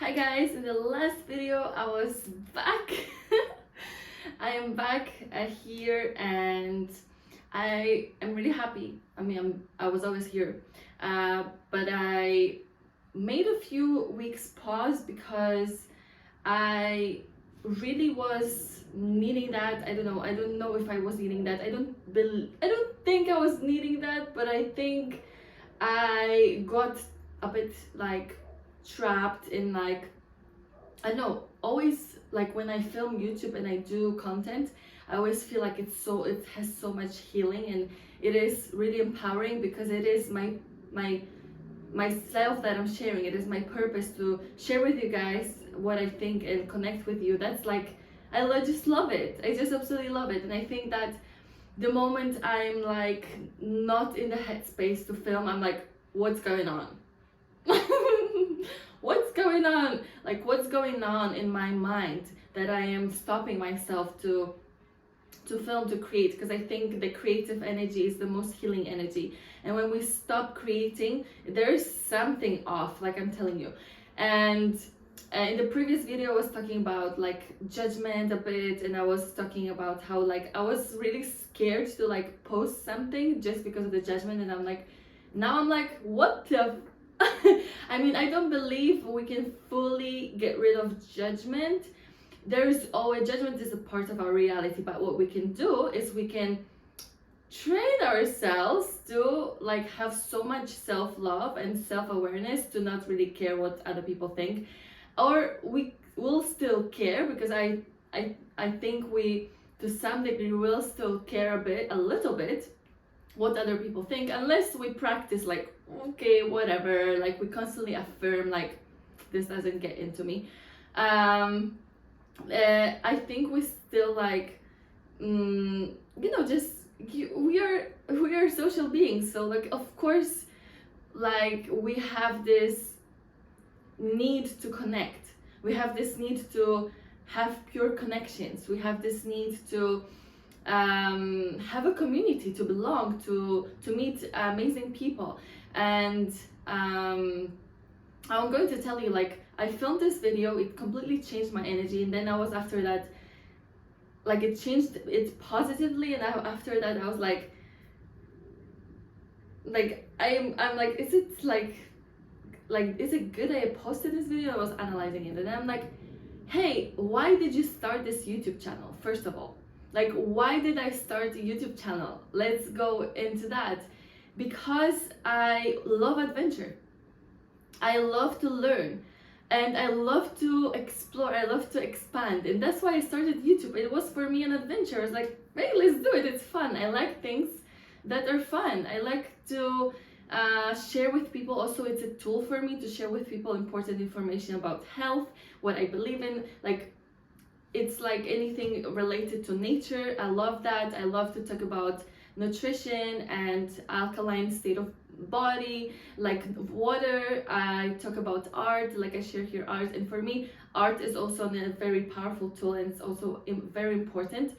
Hi guys, in the last video I was back. I am back here and I am really happy. I was always here, but I made a few weeks pause because I really was needing that. I don't know if I was needing that. I don't think I was needing that, but I think I got a bit like trapped in like, I don't know, always like when I film YouTube and I do content, I always feel like it has so much healing, and it is really empowering because it is my myself that I'm sharing. It is my purpose to share with you guys what I think and connect with you. That's like, just love it. I just absolutely love it. And I think that the moment I'm like not in the headspace to film, I'm like, what's going on? What's going on? Like, what's going on in my mind that I am stopping myself to film, to create? Because I think the creative energy is the most healing energy, and when we stop creating, there's something off, like I'm telling you. And in the previous video I was talking about like judgment a bit, and I was talking about how like I was really scared to like post something just because of the judgment, and now I'm like, what the I don't believe we can fully get rid of judgment. There's always, judgment is a part of our reality, but what we can do is we can train ourselves to like have so much self-love and self-awareness to not really care what other people think, or we will still care, because I think we to some degree will still care a little bit what other people think, unless we practice like, okay, whatever, like we constantly affirm like this doesn't get into me. I think we still like just we are social beings, so like of course like we have this need to connect, we have this need to have pure connections, we have this need to have a community, to belong, to meet amazing people. And I'm going to tell you, like, I filmed this video, it completely changed my energy, and then I was, after that, like, it changed it positively, and after that I was like I'm like, is it like is it good I posted this video? I was analyzing it, and I'm like, hey, why did you start this YouTube channel? First of all, like, why did I start a YouTube channel? Let's go into that. Because I love adventure, I love to learn, and I love to explore, I love to expand, and that's why I started YouTube. It was for me an adventure. I was like, hey, let's do it, it's fun. I like things that are fun. I like to share with people. Also, it's a tool for me to share with people important information about health, what I believe in. Like, it's like anything related to nature, I love that. I love to talk about nutrition and alkaline state of body, like water. I talk about art, like I share here art, and for me art is also a very powerful tool, and it's also very important.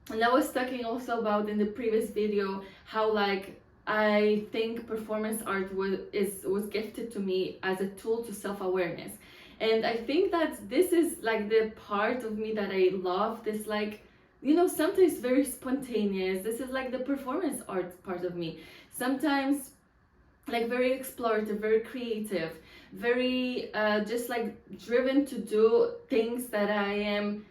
And I was talking also about in the previous video how like I think performance art was gifted to me as a tool to self-awareness. And I think that this is like the part of me that I love, this like, sometimes very spontaneous. This is like the performance art part of me. Sometimes like very explorative, very creative, very just like driven to do things that I am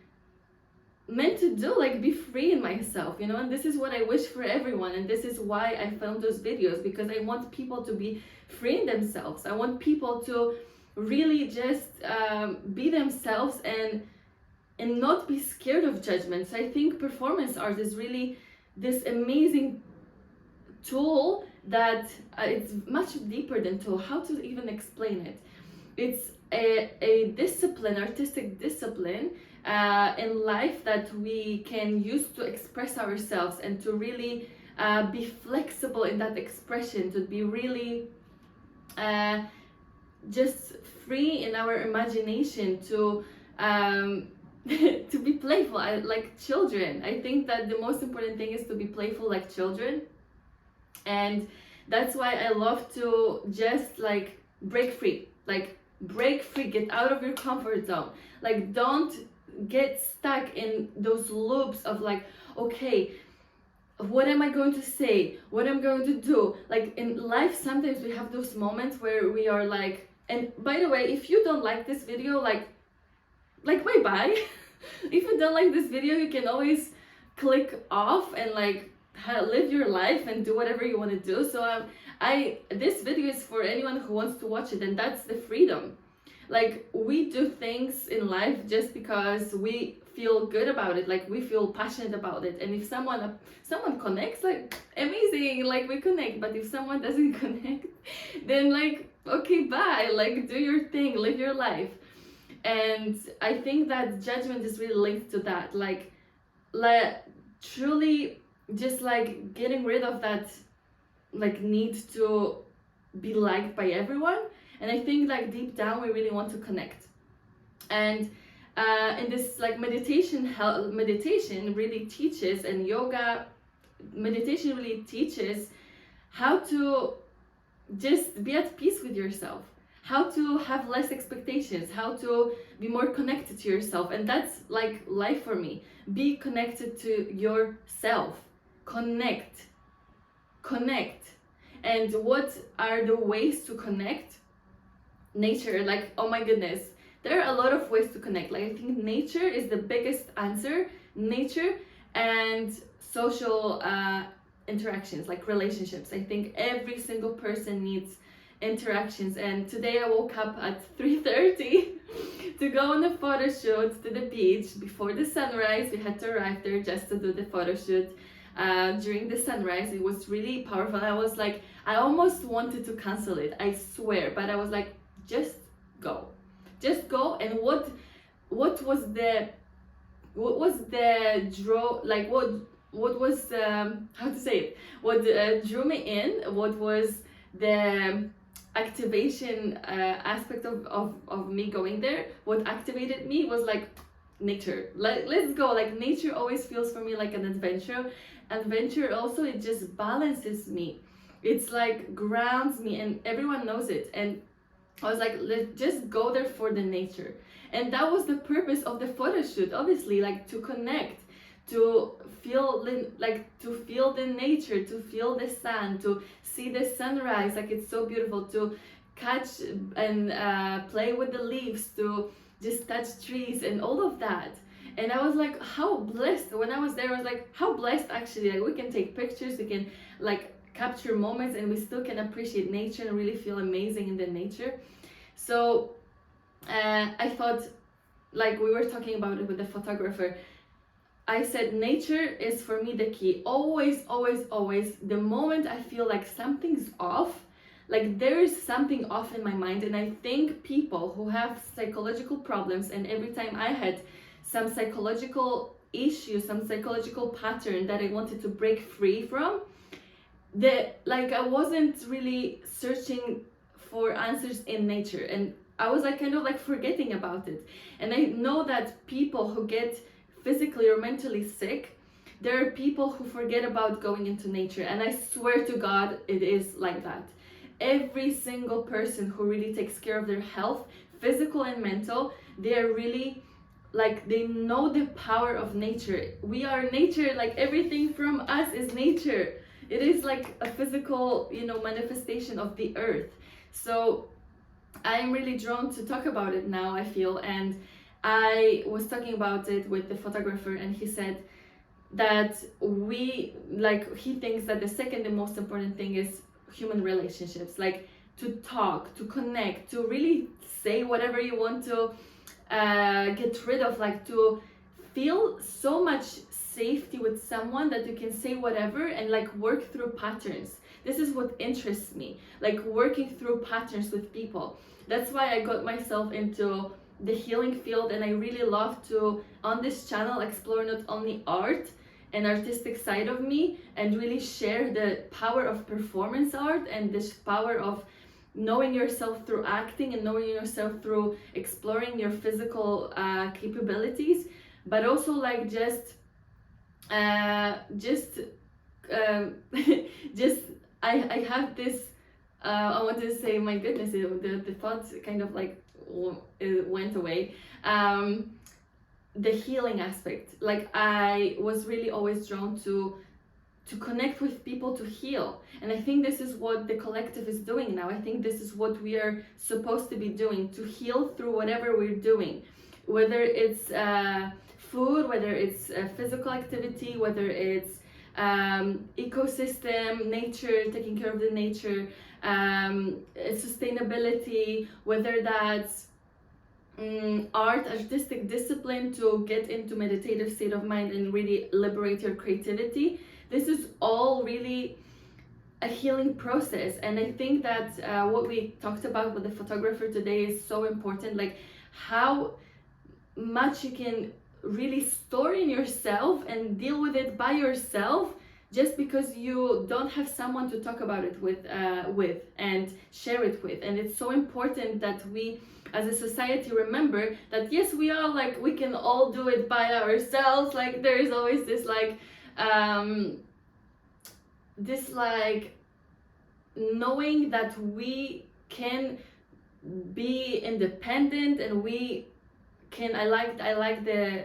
meant to do, like be free in myself, and this is what I wish for everyone, and this is why I filmed those videos, because I want people to be free in themselves. I want people to really just be themselves and not be scared of judgment. So I think performance art is really this amazing tool that it's much deeper than tool. How to even explain it? It's a discipline, artistic discipline in life that we can use to express ourselves, and to really be flexible in that expression, to be really just free in our imagination, to to be playful, like children. I think that the most important thing is to be playful like children, and that's why I love to just like break free, like break free, get out of your comfort zone. Like, don't get stuck in those loops of like, okay, what am I going to say, what I'm going to do. Like in life, sometimes we have those moments where we are like, and by the way, if you don't like this video, like bye bye. If you don't like this video, you can always click off and like live your life and do whatever you want to do. So this video is for anyone who wants to watch it, and that's the freedom. Like, we do things in life just because we feel good about it, like we feel passionate about it. And if someone connects, like amazing, like we connect. But if someone doesn't connect, then like, okay, bye, like do your thing, live your life. And I think that judgment is really linked to that, like truly just like getting rid of that like need to be liked by everyone. And I think like deep down we really want to connect. And in this like meditation really teaches, and yoga meditation really teaches how to just be at peace with yourself, how to have less expectations, how to be more connected to yourself. And that's like life for me. Be connected to yourself. Connect. And what are the ways to connect? Nature, like, oh my goodness, there are a lot of ways to connect. Like, I think nature is the biggest answer. Nature and social interactions, like relationships. I think every single person needs interactions. And today I woke up at 3:30 to go on a photo shoot to the beach before the sunrise. We had to arrive there just to do the photo shoot during the sunrise. It was really powerful. I was like, I almost wanted to cancel it, I swear, but I was like, just go. And what was the draw, like what was how to say it, what drew me in, what was the activation aspect of me going there, what activated me was like nature. Let's go. Like, nature always feels for me like an adventure. Also, it just balances me, it's like grounds me, and everyone knows it. And I was like, let's just go there for the nature. And that was the purpose of the photo shoot, obviously, like to connect, to feel the nature, to feel the sun, to see the sunrise, like it's so beautiful, to catch and play with the leaves, to just touch trees and all of that. And I was like, how blessed. When I was there, I was like, how blessed actually. Like, we can take pictures, we can like capture moments, and we still can appreciate nature and really feel amazing in the nature. So I thought, like we were talking about it with the photographer, I said nature is for me the key. Always, the moment I feel like something's off, like there is something off in my mind. And I think people who have psychological problems, and every time I had some psychological issue, some psychological pattern that I wanted to break free from, I wasn't really searching for answers in nature, and I was like kind of like forgetting about it. And I know that people who get physically or mentally sick, there are people who forget about going into nature, and I swear to God it is like that. Every single person who really takes care of their health, physical and mental, they are really like, they know the power of nature. We are nature, like everything from us is nature. It is like a physical, manifestation of the earth. So I'm really drawn to talk about it now, I feel. And I was talking about it with the photographer, and he said that he thinks that the second the most important thing is human relationships, like to talk, to connect, to really say whatever you want to get rid of, like to feel so much safety with someone that you can say whatever and like work through patterns. This is what interests me, like working through patterns with people. That's why I got myself into the healing field, and I really love to, on this channel, explore not only art and artistic side of me, and really share the power of performance art and this power of knowing yourself through acting and knowing yourself through exploring your physical capabilities, but also like just I have this I want to say, my goodness, the thoughts kind of like it went away. The healing aspect. Like I was really always drawn to connect with people, to heal. And I think this is what the collective is doing now. I think this is what we are supposed to be doing, to heal through whatever we're doing, whether it's food, whether it's physical activity, whether it's ecosystem, nature, taking care of the nature, sustainability, whether that's artistic discipline to get into meditative state of mind and really liberate your creativity. This is all really a healing process. And I think that what we talked about with the photographer today is so important, like how much you can really store in yourself and deal with it by yourself, just because you don't have someone to talk about it with and share it with. And it's so important that we as a society remember that yes, we are like, we can all do it by ourselves. Like there is always this knowing that we can be independent and we can. I like the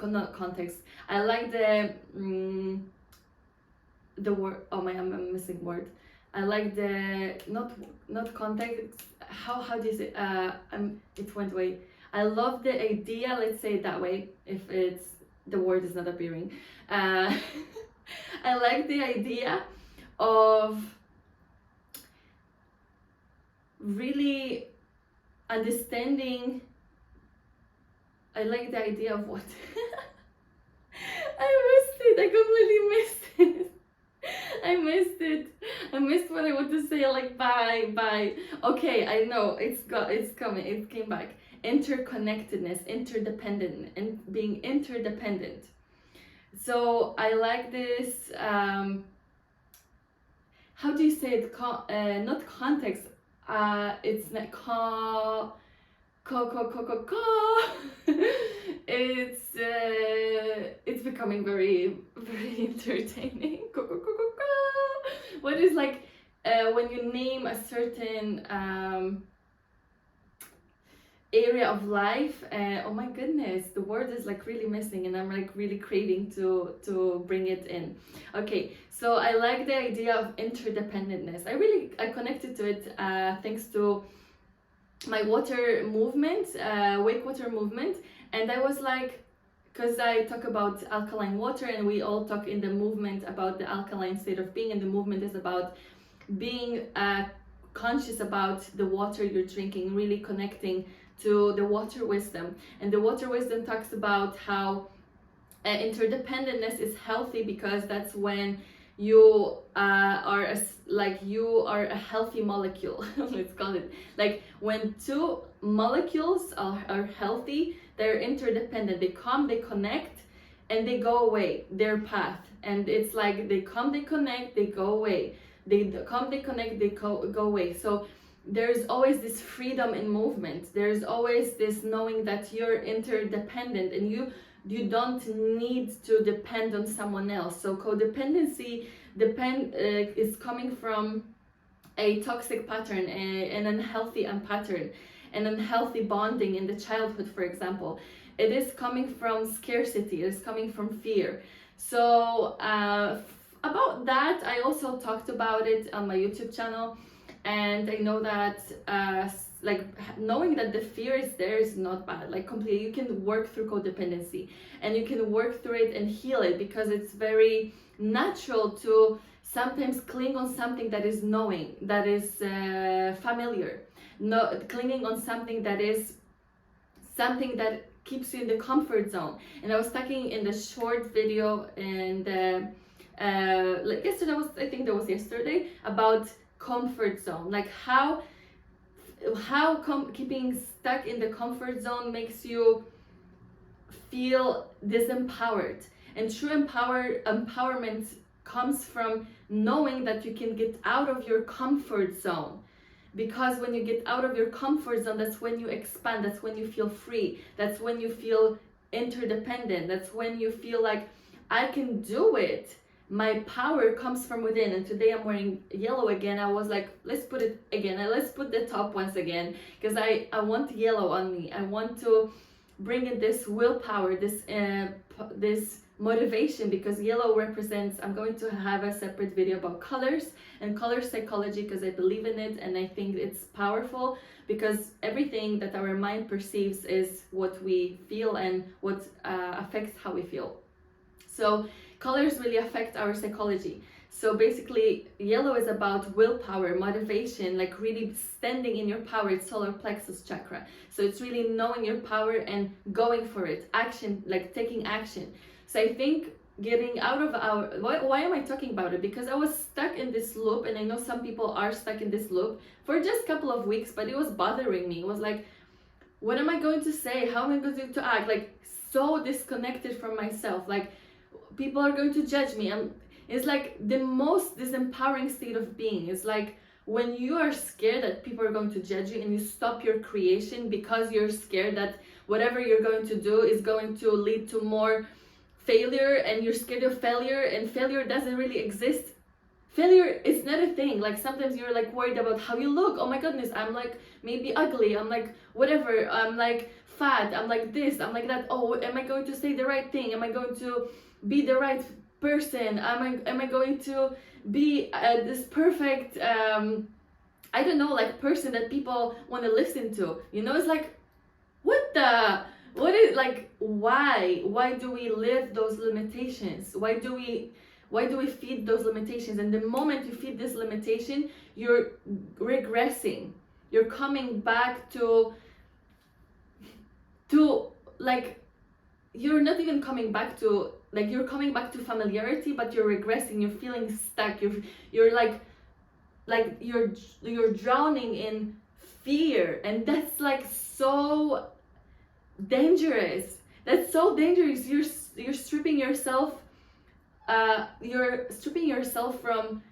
not context. I like the word. Oh my, I'm missing word. I like the not context. How do you say? It went away. I love the idea. Let's say it that way. If it's the word is not appearing. I like the idea of really understanding. I like the idea of what? I missed it. I completely missed it. I missed it. I missed what I want to say. Like bye. Okay, I know it's coming. It came back. Interconnectedness, interdependent, and being interdependent. So I like this. How do you say it? Not context. It's not it's becoming very entertaining. What is like when you name a certain area of life? Oh my goodness, the word is like really missing, and I'm like really craving to bring it in. Okay, so I like the idea of interdependentness. I connected to it thanks to my water movement, wake water movement. And I was like, because I talk about alkaline water, and we all talk in the movement about the alkaline state of being, and the movement is about being conscious about the water you're drinking, really connecting to the water wisdom. And the water wisdom talks about how interdependentness is healthy, because that's when you are a healthy molecule. Let's call it like when two molecules are healthy, they're interdependent. They come, they connect, and they go away their path. And it's like they come, they connect, they go away. They come, they connect, they go away. So there's always this freedom in movement. There's always this knowing that you're interdependent, and you don't need to depend on someone else. So codependency is coming from a toxic pattern, an unhealthy pattern, an unhealthy bonding in the childhood, for example. It is coming from scarcity, it is coming from fear. So about that, I also talked about it on my YouTube channel. And I know that like knowing that the fear is there is not bad. Like completely, you can work through codependency, and you can work through it and heal it, because it's very natural to sometimes cling on something that is knowing, that is familiar. Clinging on something that is something that keeps you in the comfort zone. And I was talking in the short video, and like yesterday I think that was yesterday, about comfort zone, like how keeping stuck in the comfort zone makes you feel disempowered. And true empowerment comes from knowing that you can get out of your comfort zone, because when you get out of your comfort zone, that's when you expand, that's when you feel free, that's when you feel interdependent, that's when you feel like I can do it my power comes from within. And today I'm wearing yellow again. I was like, let's put it again, and let's put the top once again, because I want yellow on me. I want to bring in this willpower, this motivation, because yellow represents, I'm going to have a separate video about colors and color psychology, because I believe in it and I think it's powerful, because everything that our mind perceives is what we feel and what affects how we feel. So colors really affect our psychology. So basically, yellow is about willpower, motivation, like really standing in your power. It's solar plexus chakra. So it's really knowing your power and going for it. Action, like taking action. So I think getting out of our... Why am I talking about it? Because I was stuck in this loop, and I know some people are stuck in this loop for just a couple of weeks, but it was bothering me. It was like, what am I going to say? How am I going to act? Like, so disconnected from myself. Like, people are going to judge me. It's like the most disempowering state of being. It's like when you are scared that people are going to judge you, and you stop your creation because you're scared that whatever you're going to do is going to lead to more failure, and you're scared of failure, and failure doesn't really exist. Failure is not a thing. Like, sometimes you're like worried about how you look. Oh my goodness, I'm like maybe ugly, I'm like whatever, I'm like fat, I'm like this, I'm like that. Oh, am I going to say the right thing? Am I going to be the right person? Am I going to be this perfect I don't know, like person that people want to listen to? You know, it's like, what is, like, why do we live those limitations? Why do we feed those limitations? And the moment you feed this limitation, you're regressing. You're coming back to like, you're not even coming back to, like, you're coming back to familiarity, but you're regressing. You're feeling stuck. You're like you're drowning in fear, and that's like so dangerous. That's so dangerous. You're stripping yourself. You're stripping yourself from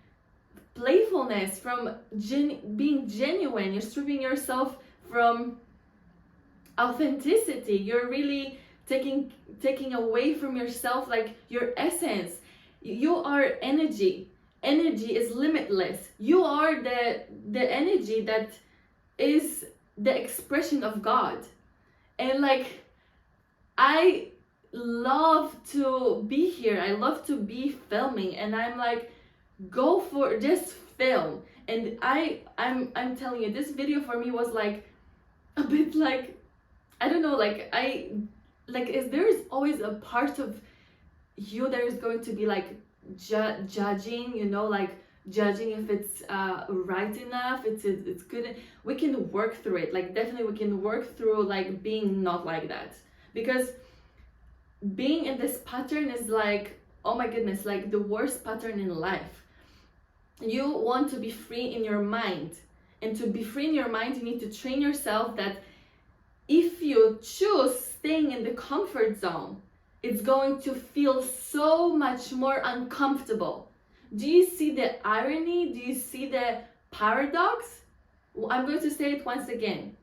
playfulness, from being genuine. You're stripping yourself from authenticity. You're really taking away from yourself, like, your essence. You are energy. Energy is limitless. You are the energy that is the expression of God. And like, I love to be here. I love to be filming, and I'm like, go for, just film. And I'm telling you, this video for me was like a bit like, I don't know, like, there is always a part of you that is going to be like judging, you know, like judging if it's right enough, it's good. We can work through it. Like, definitely we can work through like being not like that, because being in this pattern is like, oh my goodness, like the worst pattern in life. You want to be free in your mind, and to be free in your mind, you need to train yourself that if you choose staying in the comfort zone, it's going to feel so much more uncomfortable. Do you see the irony? Do you see the paradox? I'm going to say it once again.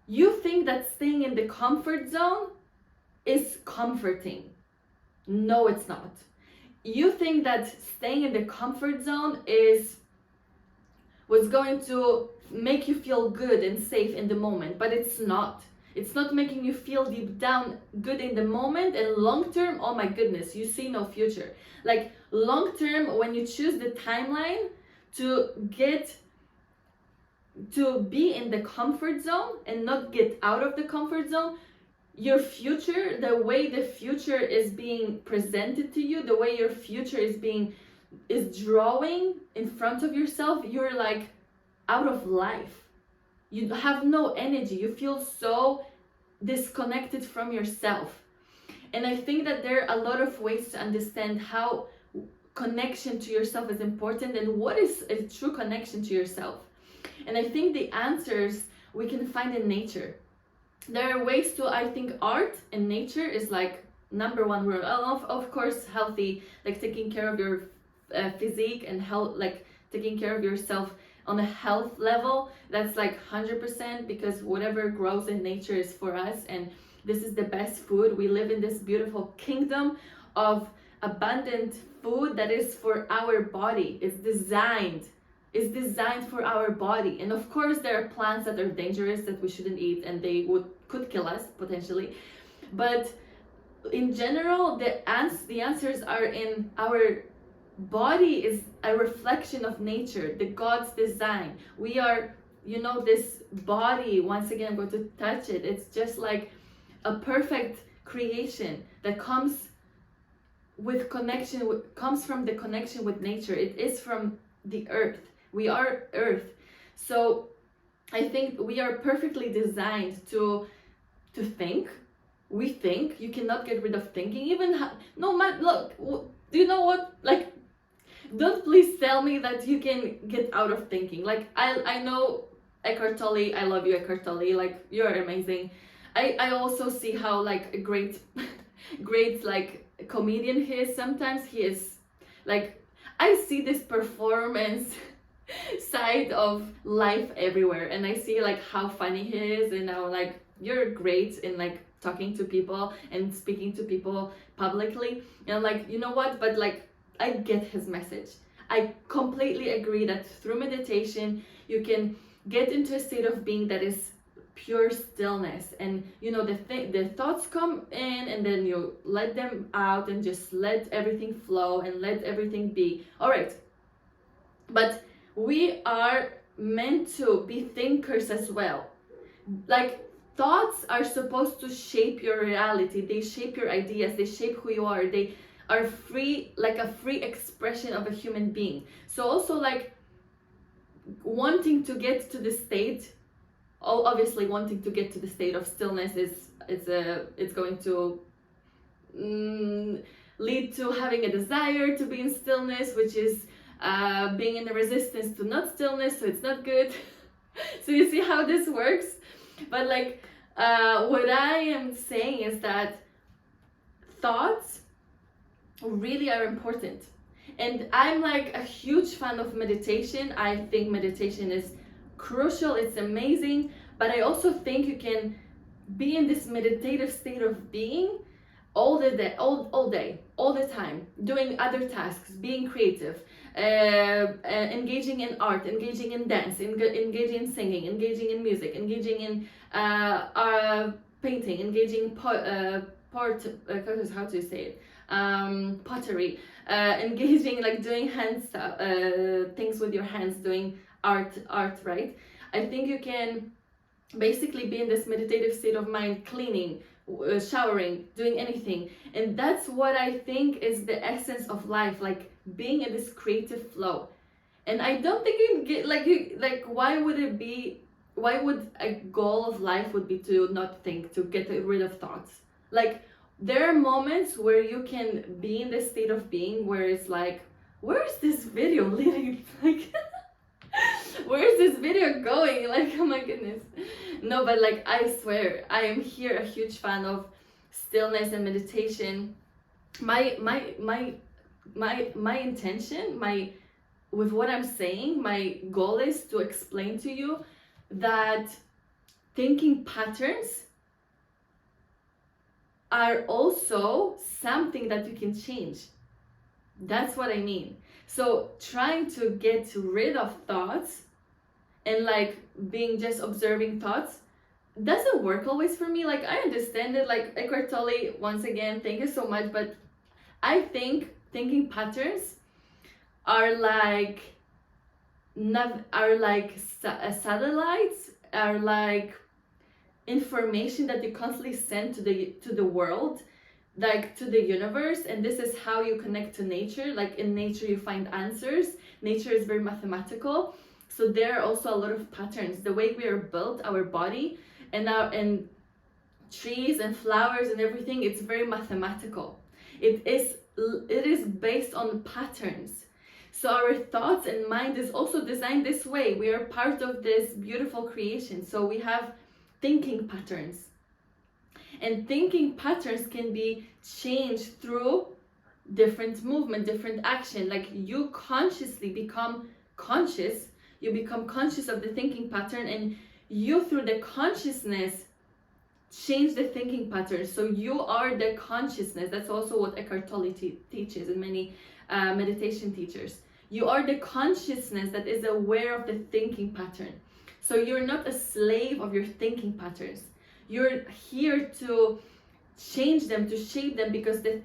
You think that staying in the comfort zone is comforting. No, it's not. You think that staying in the comfort zone is what's going to make you feel good and safe in the moment, but it's not. It's not making you feel deep down good in the moment, and long term, oh my goodness, you see no future. Like, long term, when you choose the timeline to be in the comfort zone and not get out of the comfort zone, your future, the way the future is being presented to you, the way your future is drawing in front of yourself, you're like out of life. You have no energy. You feel so disconnected from yourself. And I think that there are a lot of ways to understand how connection to yourself is important, and what is a true connection to yourself. And I think the answers we can find in nature. There are ways to, I think art and nature is like number one rule. Of course, healthy, like taking care of your physique and health, like taking care of yourself on a health level, that's like 100%, because whatever grows in nature is for us, and this is the best food. We live in this beautiful kingdom of abundant food that is for our body. It's designed for our body. And of course there are plants that are dangerous that we shouldn't eat, and they could kill us potentially. But in general, the answers are in our body. Is a reflection of nature, the God's design. We are, this body, once again, I'm going to touch it. It's just like a perfect creation that comes from the connection with nature. It is from the earth. We are earth. So I think we are perfectly designed to think. We think. You cannot get rid of thinking. No man, look, do you know what? Like, don't please tell me that you can get out of thinking. Like, I know Eckhart Tolle. I love you, Eckhart Tolle. Like, you're amazing. I also see how like a great like comedian he is. Sometimes he is like, I see this performance side of life everywhere, and I see like how funny he is, and now like, you're great in like talking to people and speaking to people publicly, and like, you know what, but like, I get his message. I completely agree that through meditation you can get into a state of being that is pure stillness, and the thoughts come in, and then you let them out and just let everything flow and let everything be. All right, but we are meant to be thinkers as well. Like, thoughts are supposed to shape your reality. They shape your ideas. They shape who you are. They are free, like a free expression of a human being. So also, like, wanting to get to the state, obviously wanting to get to the state of stillness it's going to lead to having a desire to be in stillness, which is being in a resistance to not stillness, so it's not good. So you see how this works. But like, what I am saying is that thoughts really are important, and I'm like a huge fan of meditation. I think meditation is crucial, it's amazing, but I also think you can be in this meditative state of being all day, all the time, doing other tasks, being creative, engaging in art, engaging in dance, engaging in singing, engaging in music, engaging in painting, engaging in how do you say it? Pottery, engaging, like doing hand stuff, things with your hands, doing art, right? I think you can basically be in this meditative state of mind, cleaning, showering, doing anything. And that's what I think is the essence of life, like being in this creative flow. And I don't think you get like why would a goal of life would be to not think, to get rid of thoughts? Like, there are moments where you can be in this state of being where it's like, where's this video leading? Like, where's this video going? Like, oh my goodness. No, but like, I swear, I am here a huge fan of stillness and meditation. My intention, with what I'm saying, my goal is to explain to you that thinking patterns are also something that you can change. That's what I mean. So trying to get rid of thoughts and like being just observing thoughts doesn't work always for me. Like, I understand it, like Eckhart Tolle, once again, thank you so much, but I think thinking patterns are like satellites, are like information that you constantly send to the world, like to the universe, and this is how you connect to nature. Like, in nature you find answers. Nature is very mathematical, so there are also a lot of patterns. The way we are built, our body and trees and flowers and everything, it's very mathematical. It is based on patterns. So our thoughts and mind is also designed this way. We are part of this beautiful creation, so we have thinking patterns. And thinking patterns can be changed through different movement, different action. Like, you consciously become conscious, you become conscious of the thinking pattern, and you, through the consciousness, change the thinking patterns. So you are the consciousness. That's also what Eckhart Tolle teaches, and many meditation teachers. You are the consciousness that is aware of the thinking pattern. So you're not a slave of your thinking patterns. You're here to change them, to shape them, because those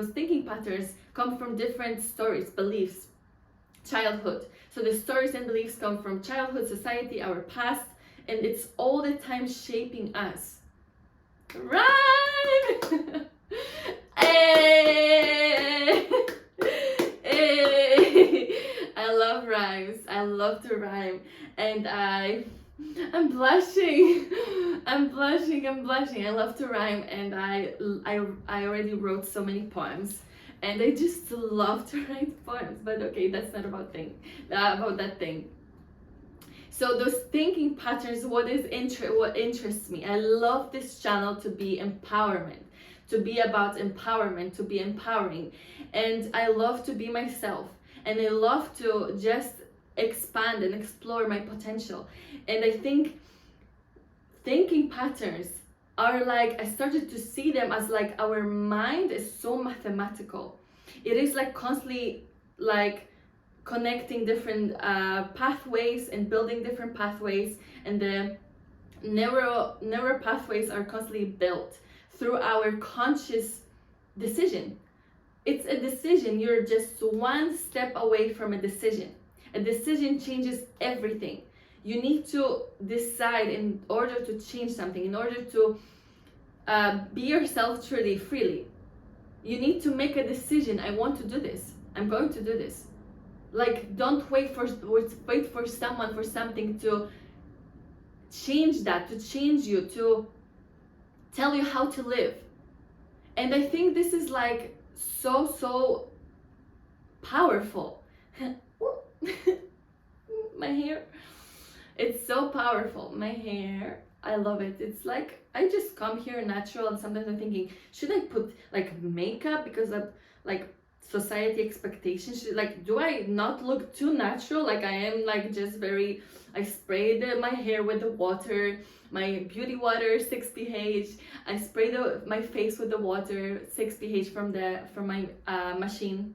thinking patterns come from different stories, beliefs, childhood. So the stories and beliefs come from childhood, society, our past, and it's all the time shaping us. Rhyme! Hey! Hey! I love rhymes. I love to rhyme, and I'm blushing. I'm blushing. I love to rhyme, and I already wrote so many poems, and I just love to write poems. But okay, that's not about that thing. So those thinking patterns, what interests me. I love this channel to be empowerment, to be about empowerment, to be empowering, and I love to be myself, and I love to just expand and explore my potential. And I think thinking patterns are like, I started to see them as like our mind is so mathematical. It is like constantly like connecting different pathways and building different pathways, and the neural pathways are constantly built through our conscious decision. It's a decision. You're just one step away from a decision. A decision changes everything. You need to decide in order to change something, in order to be yourself truly, freely. You need to make a decision. I want to do this. I'm going to do this. Like, don't wait for someone, for something to change that, to change you, to tell you how to live. And I think this is like so powerful. My hair, it's so powerful. My hair, I love it. It's like I just come here natural, and sometimes I'm thinking, should I put like makeup because of like society expectations? Like, do I not look too natural? Like, I am like just very, I sprayed my hair with the water, my beauty water 6pH. I sprayed my face with the water 6pH from my machine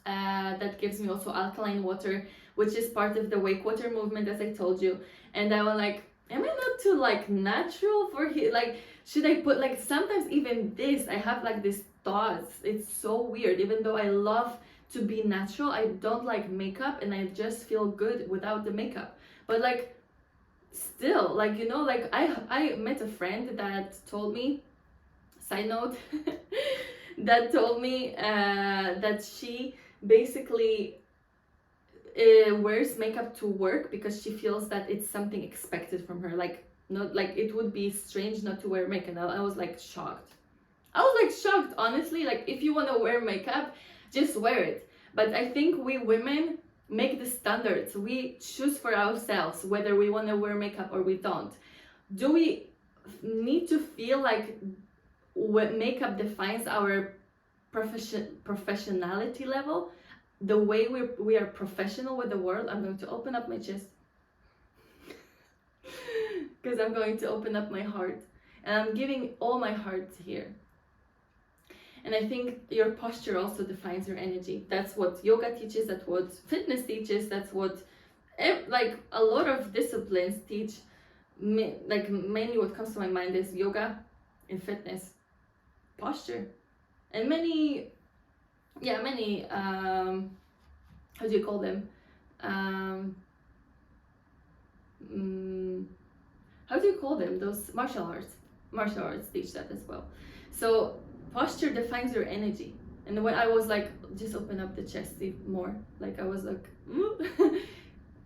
that gives me also alkaline water, which is part of the wake water movement, as I told you. And I was like, am I not too like natural for here? Like, should I put like, sometimes even this, I have like this thoughts. It's so weird. Even though I love to be natural, I don't like makeup, and I just feel good without the makeup. But like, still, like, you know, like I met a friend that told me, side note, that told me that she basically wears makeup to work because she feels that it's something expected from her. Like, not like, it would be strange not to wear makeup. I was like shocked. Honestly. Like, if you want to wear makeup, just wear it. But I think we women make the standards. We choose for ourselves whether we want to wear makeup or we don't. Do we need to feel like what makeup defines our professionality level? The way we are professional with the world. I'm going to open up my chest because I'm going to open up my heart, and I'm giving all my heart here. And I think your posture also defines your energy. That's what yoga teaches, that's what fitness teaches, that's what like a lot of disciplines teach. Like, mainly what comes to my mind is yoga and fitness, posture, and many how do you call them, how do you call them, those martial arts teach that as well. So posture defines your energy. And when I was like, just open up the chest more, like I was like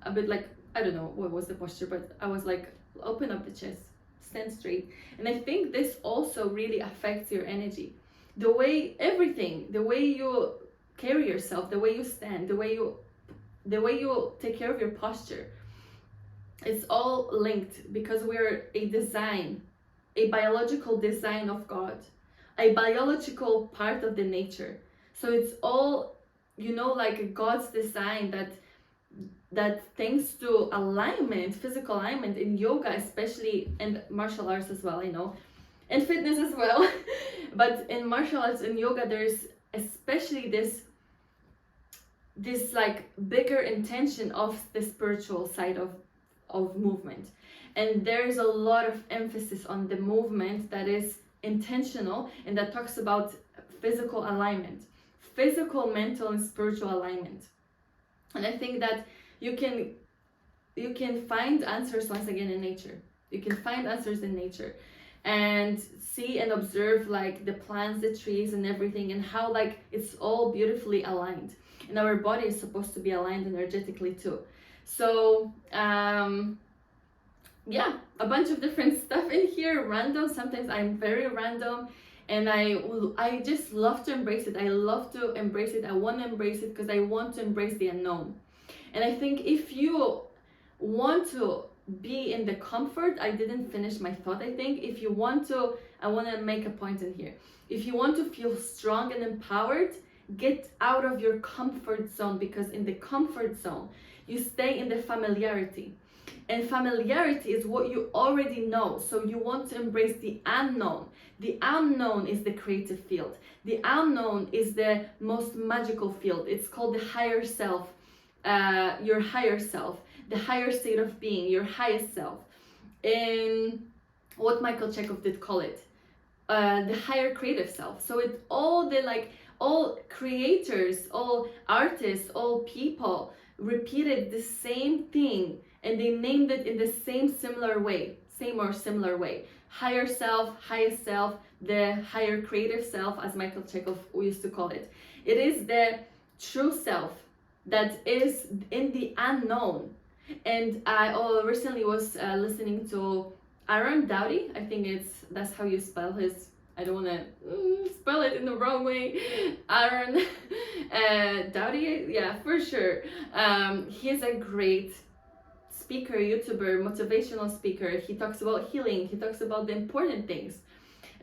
a bit like, I don't know what was the posture, but I was like, open up the chest, stand straight. And I think this also really affects your energy. The way you carry yourself, the way you stand, the way you take care of your posture, it's all linked, because we're a biological design of God, a biological part of the nature. So it's all, you know, like God's design, that that thanks to alignment, physical alignment in yoga especially, and martial arts as well, I know, and fitness as well, but in martial arts and yoga there's especially this like bigger intention of the spiritual side of movement, and there's a lot of emphasis on the movement that is intentional and that talks about physical alignment, physical, mental, and spiritual alignment. And I think that you can find answers once again in nature. You can find answers in nature and see and observe like the plants, the trees, and everything, and how like it's all beautifully aligned. And our body is supposed to be aligned energetically too. So yeah, a bunch of different stuff in here, random. Sometimes I'm very random, and I just love to embrace it. I love to embrace it. I want to embrace it because I want to embrace the unknown. And I think if you want to be in the comfort, I didn't finish my thought. I think if you want to, I want to make a point in here. If you want to feel strong and empowered, get out of your comfort zone, because in the comfort zone, you stay in the familiarity. And familiarity is what you already know. So you want to embrace the unknown. The unknown is the creative field. The unknown is the most magical field. It's called the higher self, your higher self, the higher state of being, your highest self. In what Michael Chekhov did call it, the higher creative self. So it's all the like, all creators, all artists, all people repeated the same thing, and they named it in the same or similar way. Higher self, highest self, the higher creative self, as Michael Chekhov used to call it. It is the true self that is in the unknown. And I recently was listening to Aaron Dowy. I think that's how you spell his. I don't want to spell it in the wrong way. Aaron Dowy, yeah, for sure. He's a great speaker, YouTuber, motivational speaker. He talks about healing. He talks about the important things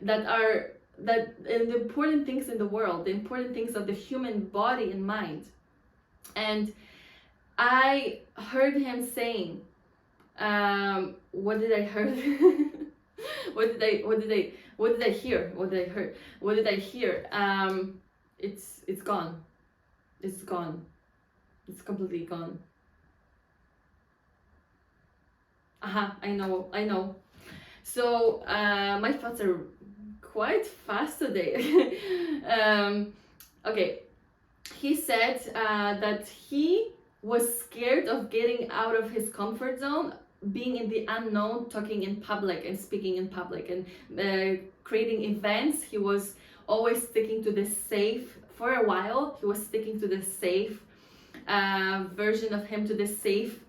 the important things in the world, the important things of the human body and mind. And I heard him saying, what did I hear? What did I hear? It's gone. It's gone. It's completely gone. I know. So my thoughts are quite fast today. Okay. He said that he was scared of getting out of his comfort zone, being in the unknown, talking in public and speaking in public and creating events. He was always sticking to the safe. For a while, he was sticking to the safe version of him, to the safe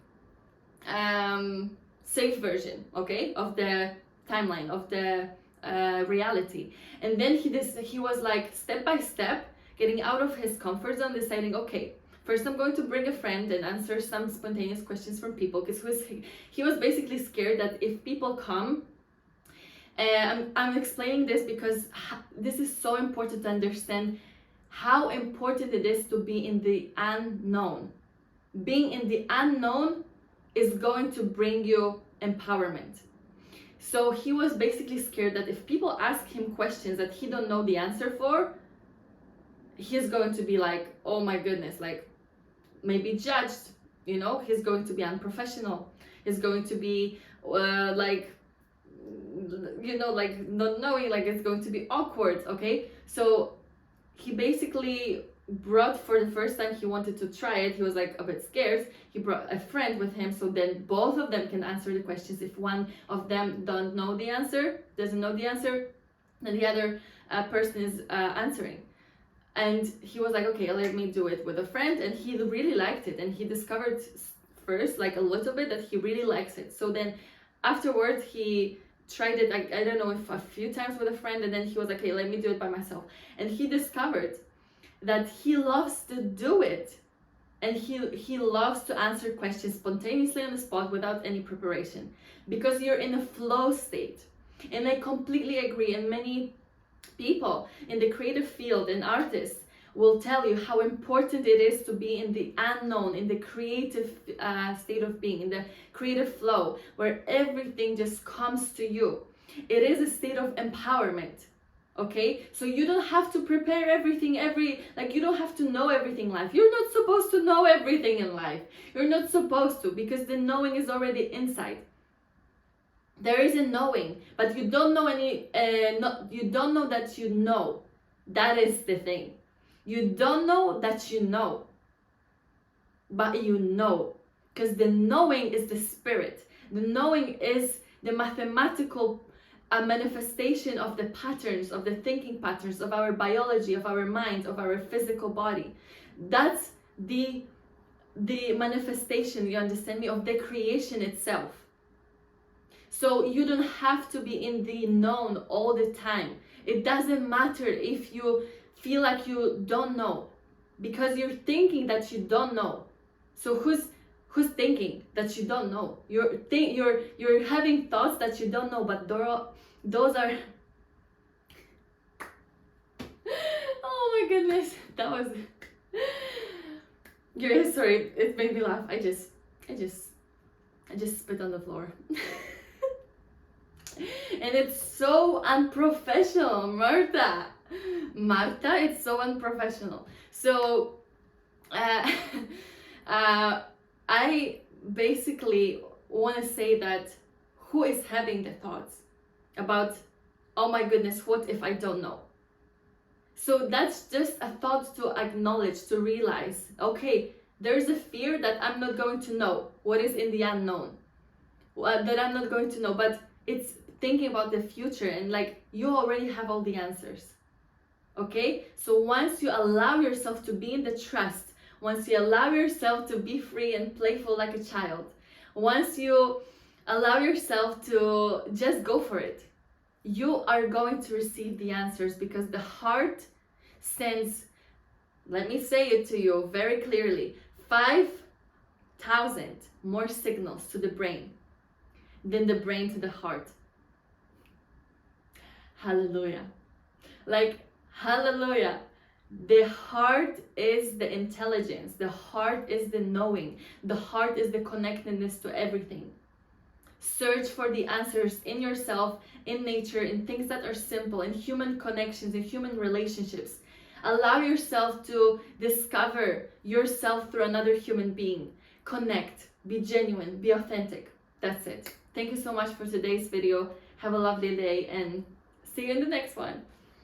version, okay, of the timeline, of the reality. And then he was like step by step getting out of his comfort zone, deciding, okay, first I'm going to bring a friend and answer some spontaneous questions from people, because he was basically scared that if people come, I'm explaining this because this is so important to understand how important it is to be in the unknown. Being in the unknown is going to bring you empowerment. So he was basically scared that if people ask him questions that he don't know the answer for, he's going to be like, oh my goodness, like maybe judged, you know, he's going to be unprofessional, he's going to be like, you know, like not knowing, like it's going to be awkward, okay? So he basically brought, for the first time he wanted to try it, he was like a bit scared, he brought a friend with him, so then both of them can answer the questions. If one of them doesn't know the answer, then the other person is answering. And he was like, okay, let me do it with a friend, and he really liked it, and he discovered first like a little bit that he really likes it. So then afterwards he tried it, I don't know if a few times with a friend, and then he was like, okay, let me do it by myself. And he discovered that he loves to do it, and he loves to answer questions spontaneously on the spot without any preparation, because you're in a flow state. And I completely agree, and many people in the creative field and artists will tell you how important it is to be in the unknown, in the creative state of being, in the creative flow, where everything just comes to you. It is a state of empowerment. Okay, so you don't have to prepare everything, you don't have to know everything in life. You're not supposed to know everything in life. You're not supposed to, because the knowing is already inside. There is a knowing, but you don't know you don't know that you know. That is the thing. You don't know that you know, but you know, because the knowing is the spirit. The knowing is the mathematical a manifestation of the patterns, of the thinking patterns, of our biology, of our mind, of our physical body. That's the manifestation, you understand me, of the creation itself. So you don't have to be in the known all the time. It doesn't matter if you feel like you don't know, because you're thinking that you don't know. So who's thinking that you don't know? You're having thoughts that you don't know, but those are oh my goodness, that was sorry, it made me laugh. I just spit on the floor. And it's so unprofessional, Marta, it's so unprofessional. So I basically want to say that who is having the thoughts about, oh my goodness, what if I don't know? So that's just a thought to acknowledge, to realize, okay, there's a fear that I'm not going to know what is in the unknown, that I'm not going to know, but it's thinking about the future, and like, you already have all the answers. Okay, so once you allow yourself to be in the trust, once you allow yourself to be free and playful like a child, once you allow yourself to just go for it, you are going to receive the answers, because the heart sends, let me say it to you very clearly, 5,000 more signals to the brain than the brain to the heart. Hallelujah. Like, hallelujah. The heart is the intelligence. The heart is the knowing. The heart is the connectedness to everything. Search for the answers in yourself, in nature, in things that are simple, in human connections, in human relationships. Allow yourself to discover yourself through another human being. Connect, be genuine, be authentic. That's it. Thank you so much for today's video. Have a lovely day, and see you in the next one.